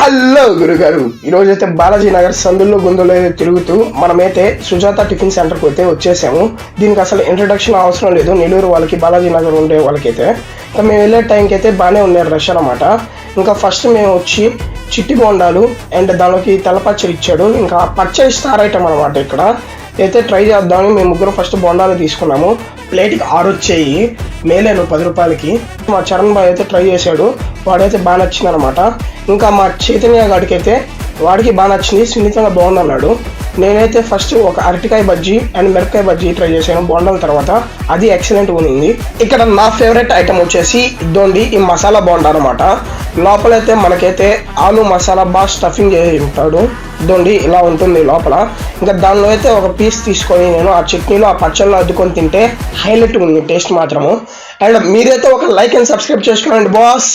Hello గురుగారు, ఈరోజైతే బాలాజీ నగర్ సందుల్లో గుందులో తిరుగుతూ మనమైతే సుజాత టిఫిన్ సెంటర్కి అయితే వచ్చేసాము. దీనికి అసలు ఇంట్రడక్షన్ అవసరం లేదు. నెల్లూరు వాళ్ళకి, బాలాజీ నగర్ ఉండే వాళ్ళకైతే ఇంకా మేము వెళ్ళే టైంకి అయితే బాగానే ఉన్నారు రష్ అనమాట. ఇంకా ఫస్ట్ మేము వచ్చి చిట్టి బోండాలు అండ్ దానికి తెల్లపచ్చడి ఇచ్చాడు. ఇంకా పచ్చడి స్టార్ ఐటమ్ అనమాట. ఇక్కడ అయితే ట్రై చేద్దామని మేము ముగ్గురు ఫస్ట్ బోండాలు తీసుకున్నాము. ప్లేట్కి 6 వచ్చాయి, మేలేను 10 రూపాయలకి. మా చరణ్ బాయ్ అయితే ట్రై చేశాడు, వాడైతే బాగా నచ్చింది అనమాట. ఇంకా మా చైతన్య గాడికి అయితే వాడికి బాగా నచ్చింది, సున్నితంగా బాగుందన్నాడు. నేనైతే ఫస్ట్ ఒక అరటికాయ బజ్జీ అండ్ మిరపకాయ బజ్జీ ట్రై చేశాను బోండాల తర్వాత, అది ఎక్సలెంట్ ఉంది. ఇక్కడ నా ఫేవరెట్ ఐటమ్ వచ్చేసి ఇదోండి, ఈ మసాలా బోండా అనమాట. లోపలైతే మనకైతే ఆలు మసాలా బాగా స్టఫింగ్ చేసి ఉంటాడు. ఇదోండి ఇలా ఉంటుంది లోపల. ఇంకా దానిలో అయితే ఒక పీస్ తీసుకొని నేను ఆ చట్నీలో ఆ పచ్చళ్ళలో అద్దుకొని తింటే హైలైట్ ఉంది టేస్ట్ మాత్రము. అండ్ మీరైతే ఒక లైక్ అండ్ సబ్స్క్రైబ్ చేసుకోండి బాస్.